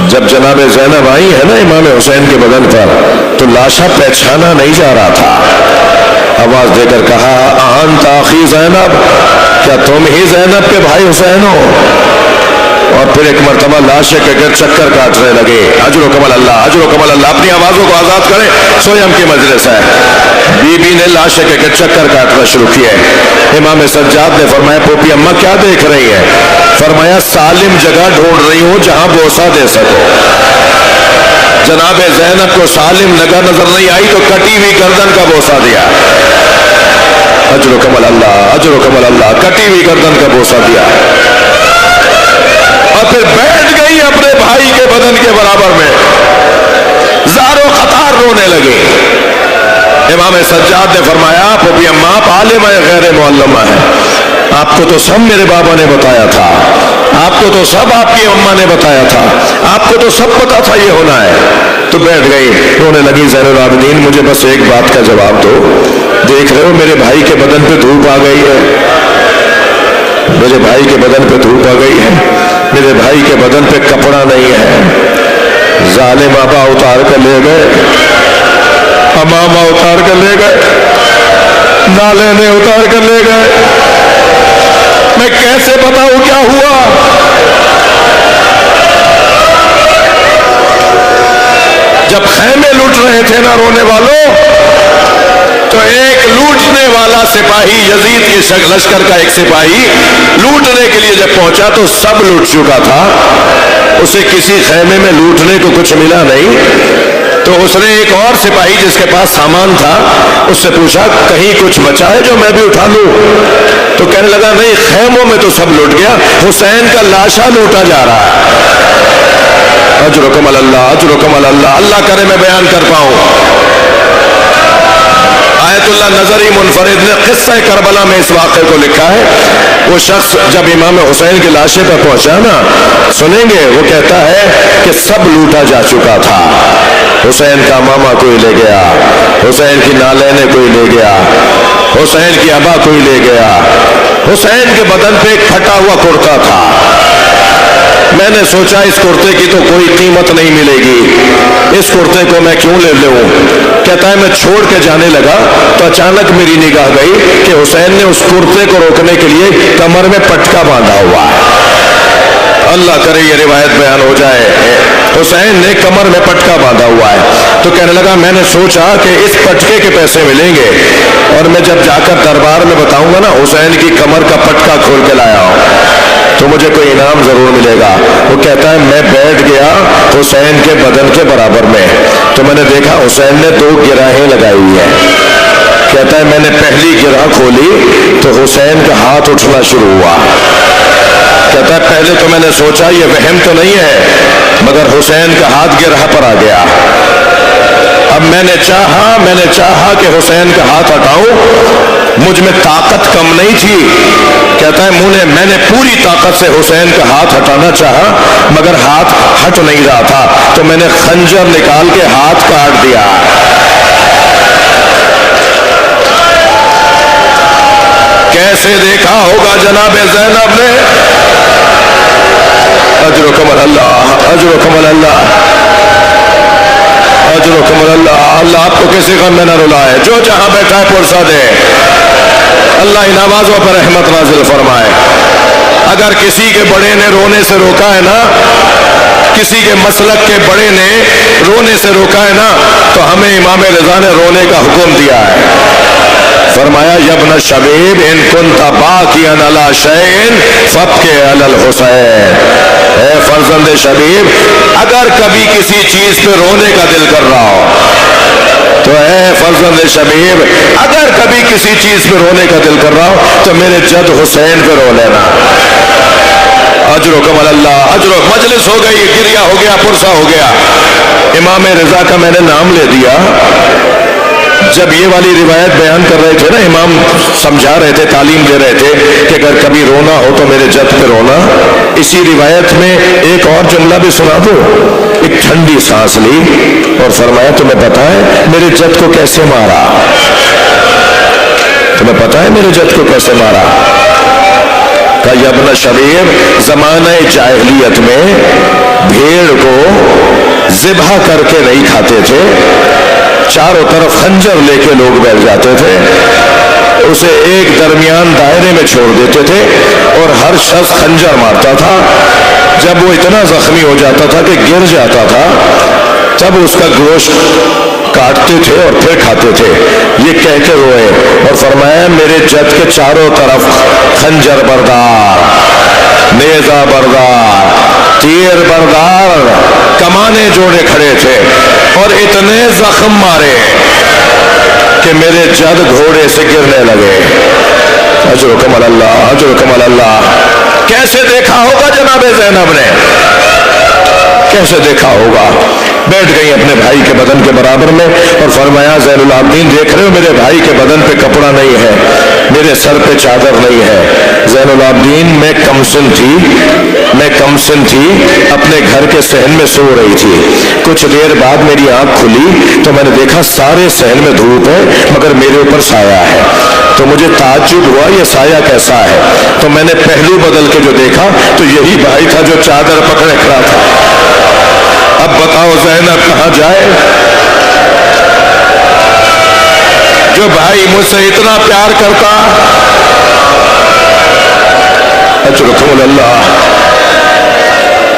جب جناب زینب آئی ہے نا امام حسین کے بدن پر، تو لاشا پہچانا نہیں جا رہا تھا۔ آواز دے کر کہا انت اخی زینب، کیا تم ہی زینب کے بھائی حسین ہو؟ اور پھر ایک مرتبہ لاشے کے گرد چکر کاٹنے لگے۔ اجرکم اللہ، اجرکم اللہ۔ اپنی آوازوں کو آزاد کریں، سویم کی مجلس ہے۔ بی بی نے لاشے کے گرد چکر کاٹنا شروع کیے۔ امام سجاد نے فرمایا پھوپھی اماں کیا دیکھ رہی ہے؟ فرمایا سالم جگہ ڈھونڈ رہی ہوں جہاں بوسہ دے سکو۔ جناب زینب کو سالم جگہ نظر نہیں آئی تو کٹی ہوئی گردن کا بوسہ دیا۔ اجرکم اللہ، اجرکم اللہ۔ کٹی ہوئی گردن کا بوسہ دیا اور پھر بیٹھ گئی اپنے بھائی کے بدن کے برابر میں، زارو قطار رونے لگے۔ امام سجاد نے فرمایا پھوپھی اماں آپ عالمہ غیر معلمہ ہے، آپ کو تو سب میرے بابا نے بتایا تھا، آپ کو تو سب آپ کی اماں نے بتایا تھا، آپ کو تو سب پتا تھا یہ ہونا ہے۔ تو بیٹھ گئی، رونے لگی زین العابدین مجھے بس ایک بات کا جواب دو، دیکھ رہے ہو میرے بھائی کے بدن پہ دھوپ آ گئی ہے، میرے بھائی کے بدن پہ دھوپ آ گئی ہے، میرے بھائی کے بدن پہ کپڑا نہیں ہے۔ ظالم آبا اتار کر لے گئے، امامہ اتار کر لے گئے، نالے نے اتار کر لے گئے، میں کیسے بتاؤں کیا ہوا؟ جب خیمے لوٹ رہے تھے نا رونے والوں، تو ایک لوٹنے والا سپاہی، یزید کے لشکر کا ایک سپاہی لوٹنے کے لیے جب پہنچا تو سب لوٹ چکا تھا، اسے کسی خیمے میں لوٹنے کو کچھ ملا نہیں۔ تو اس نے ایک اور سپاہی جس کے پاس سامان تھا اس سے پوچھا کہیں کچھ بچا ہے جو میں بھی اٹھا لوں؟ تو کہنے لگا نہیں، خیموں میں تو سب لوٹ گیا، حسین کا لاشا لوٹا جا رہا ہے۔ اجرکم اللہ، اجرکم اللہ۔ اللہ کرے میں بیان کر پاؤں۔ آیت اللہ نظری منفرد نے قصہ کربلا میں اس واقعے کو لکھا ہے۔ وہ شخص جب امام حسین کے لاشے پر پہنچا نا، سنیں گے، وہ کہتا ہے کہ سب لوٹا جا چکا تھا، حسین کا ماما کوئی لے گیا، حسین کی نالینیں کوئی لے گیا، حسین کی ابا کوئی لے گیا، حسین کے بدن پہ ایک پھٹا ہوا کرتا تھا، میں نے سوچا اس کرتے کی تو کوئی قیمت نہیں ملے گی، اس کرتے کو میں کیوں لے لوں۔ کہتا ہے میں چھوڑ کے جانے لگا تو اچانک میری نگاہ گئی کہ حسین نے اس کرتے کو روکنے کے لیے کمر میں پٹکا باندھا ہوا ہے۔ اللہ کرے یہ روایت بیان ہو جائے، حسین نے کمر میں پٹکا باندھا ہوا ہے۔ تو کہنے لگا میں نے سوچا کہ اس پٹکے کے پیسے ملیں گے، اور میں جب جا کر دربار میں بتاؤں گا نا حسین کی کمر کا پٹکا کھول کے لایا ہوں تو مجھے کوئی انعام ضرور ملے گا۔ وہ کہتا ہے میں بیٹھ گیا حسین کے بدن کے برابر میں، تو میں نے دیکھا حسین نے 2 گراہیں لگائی ہوئی ہیں۔ کہتا ہے میں نے پہلی گرہ کھولی تو حسین کا ہاتھ اٹھنا شروع ہوا۔ کہتا ہے پہلے تو میں نے سوچا یہ وہم تو نہیں ہے، مگر حسین کا ہاتھ گرہ پر آ گیا۔ اب میں نے چاہا کہ حسین کا ہاتھ ہٹاؤں، مجھ میں طاقت کم نہیں تھی۔ کہتا ہے میں نے پوری طاقت سے حسین کا ہاتھ ہٹانا چاہا مگر ہاتھ ہٹ نہیں رہا تھا، تو میں نے خنجر نکال کے ہاتھ کاٹ دیا۔ کیسے دیکھا ہوگا جناب زینب نے؟ اجرکم اللہ، اجرکم اللہ، اجرکم اللہ۔ اللہ آپ کو کسی غم میں نہ رلائے، جو جہاں بیٹھا ہے پرسہ دے، اللہ ان آوازوں پر رحمت نازل فرمائے۔ اگر کسی کے بڑے نے رونے سے روکا ہے نا، کسی کے مسلک کے بڑے نے رونے سے روکا ہے نا، تو ہمیں امام رضا نے رونے کا حکم دیا ہے۔ فرمایا یبن شبیب ان کنت باکیا علی شیء فابکی علی الحسین۔ اے فرزند شبیب، اگر کبھی کسی چیز پہ رونے کا دل کر رہا ہو تو اے فرزند شبیب، اگر کبھی کسی چیز پہ رونے کا دل کر رہا ہو تو میرے جد حسین پہ رو لینا۔ اجرکم اللہ، اجر مجلس ہو گئی، گریہ ہو گیا، پرسہ ہو گیا۔ امام رضا کا میں نے نام لے دیا۔ جب یہ والی روایت بیان کر رہے تھے نا، امام سمجھا رہے تھے، تعلیم دے رہے تھے کہ اگر کبھی رونا ہو تو میرے جد پہ رونا۔ اسی روایت میں ایک اور جملہ بھی سنا دو۔ ایک ٹھنڈی سانس لی اور فرمایا تمہیں پتہ ہے میرے جد کو کیسے مارا؟ تمہیں پتہ ہے میرے جد کو کیسے مارا؟ کہ ابن شبیب، زمانہ جاہلیت میں بھیڑ کو ذبح کر کے نہیں کھاتے تھے، چاروں طرف خنجر لے کے لوگ بیٹھ جاتے تھے، اسے ایک درمیان دائرے میں چھوڑ دیتے تھے اور ہر شخص خنجر مارتا تھا۔ جب وہ اتنا زخمی ہو جاتا تھا کہ گر جاتا تھا، تب اس کا گوشت کاٹتے تھے اور پھر کھاتے تھے۔ یہ کہہ کے روئے اور فرمایا میرے جد کے چاروں طرف خنجر بردار، نیزہ بردار، تیر بردار کمانے جوڑے کھڑے تھے اور اتنے زخم مارے کہ میرے جد گھوڑے سے گرنے لگے۔ اجرکم اللہ، اجرکم اللہ۔ کیسے دیکھا ہوگا جناب زینب نے، کیسے دیکھا ہوگا؟ بیٹھ گئی اپنے بھائی کے بدن کے برابر میں اور فرمایا زین العابدین دیکھ رہے ہو میرے بھائی کے بدن پہ کپڑا نہیں ہے، میرے سر پہ چادر نہیں ہے۔ زین العابدین میں کمسن تھی، اپنے گھر کے صحن میں سو رہی تھی۔ کچھ دیر بعد میری آنکھ کھلی تو میں نے دیکھا سارے صحن میں دھوپ ہے مگر میرے اوپر سایہ ہے۔ تو مجھے تعجب ہوا یہ سایہ کیسا ہے، تو میں نے پہلو بدل کے جو دیکھا تو یہی بھائی تھا جو چادر پکڑے کھڑا تھا۔ اب بتاؤ زینب کہاں جائے؟ جو بھائی مجھ سے اتنا پیار کرتا۔ اجرکم اللہ۔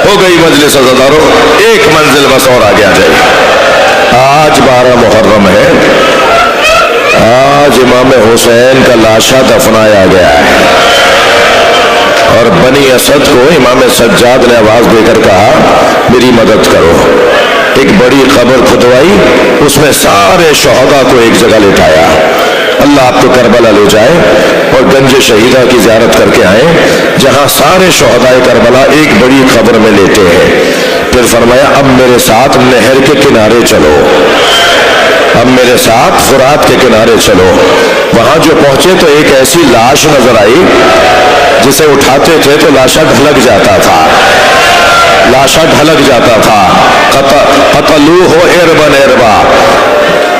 ہو گئی مجلس عزادارو، ایک منزل بس اور آگے آ جائے۔ آج 12 محرم ہے، آج امام حسین کا لاشا دفنایا گیا ہے اور بنی اسد کو امام سجاد نے آواز دے کر کہا میری مدد کرو۔ ایک بڑی قبر کھدوائی، اس میں سارے شہداء کو ایک جگہ لٹایا۔ اللہ آپ کو کربلا لے جائے اور گنج شہیدہ کی زیارت کر کے آئیں جہاں سارے شہداء کربلا ایک بڑی قبر میں لیٹے ہیں۔ پھر فرمایا اب میرے ساتھ نہر کے کنارے چلو، اب میرے ساتھ فرات کے کنارے چلو۔ وہاں جو پہنچے تو ایک ایسی لاش نظر آئی جسے اٹھاتے تھے تو لاشا ڈھلک جاتا تھا، لاشا ڈھلک جاتا تھا۔ قتلوہ اربن اربا،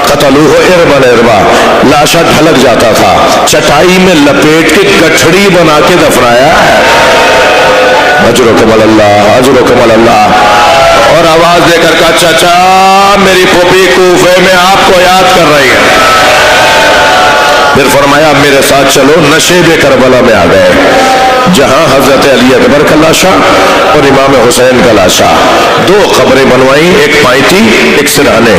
قتلوہ اربن اربا، لاشا ڈھلک جاتا تھا۔ چٹائی میں لپیٹ کے گٹھڑی بنا کے دفنایا ہے۔ اجرکم اللہ اجرکم اللہ، اور آواز دے کر کہا چچا میری پھوپھی کوفے میں آپ کو یاد کر رہی ہے۔ پھر فرمایا میرے ساتھ چلو، نشیب کربلا میں آ گئے جہاں حضرت علی اکبر کا لاشا اور امام حسین کا لاشا، دو قبریں بنوائیں، ایک پائنتی ایک سرہانے،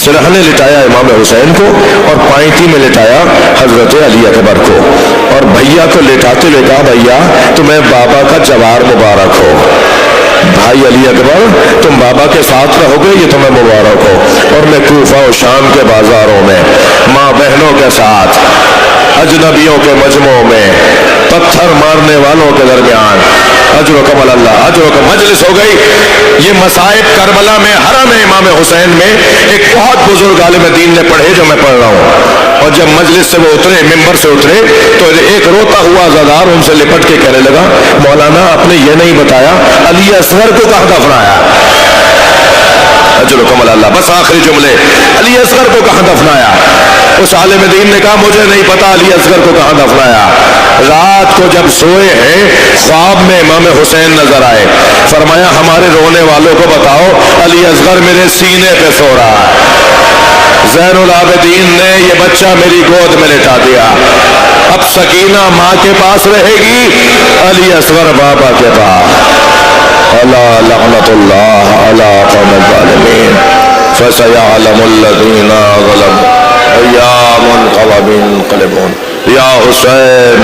سرہانے لٹایا امام حسین کو اور پائنتی میں لٹایا حضرت علی اکبر کو، اور بھیا کو لٹاتے ہوئے کہا بھیا تمہیں بابا کا جوار مبارک ہو، بھائی علی اکبر تم بابا کے ساتھ رہو گے یہ تمہیں مبارک ہو، اور میں کوفہ و شام کے بازاروں میں ماں بہنوں کے ساتھ اجنبیوں کے مجمعوں میں پتھر مارنے والوں کے درمیان اجرکم اللہ اجرکم، مجلس ہو گئی۔ یہ مصائب کربلا میں حرم امام حسین میں ایک بہت بزرگ عالم دین نے پڑھے جو میں پڑھ رہا ہوں، اور جب مجلس سے وہ اترے، ممبر سے اترے، تو ایک روتا ہوا عزادار ان سے لپٹ کے کہنے لگا مولانا آپ نے یہ نہیں بتایا علی اصغر کو کہاں دفنایا؟ اجرکم اللہ، بس آخری جملے، علی اصغر کو کہاں دفنایا؟ اس عالم دین نے کہا مجھے نہیں پتا علی اصغر کو کہاں دفنایا۔ رات کو جب سوئے ہیں خواب میں امام حسین نظر آئے، فرمایا ہمارے رونے والوں کو بتاؤ علی اصغر میرے سینے پہ سو رہا ہے، زین العابدین نے یہ بچہ میری گود میں لٹا دیا، اب سکینہ ماں کے پاس رہے گی، علی اصغر بابا کے پاس۔ الا لعنت اللہ علی قوم الظالمین فسيعلم الذين ظلموا أيام منقلبون یا حسین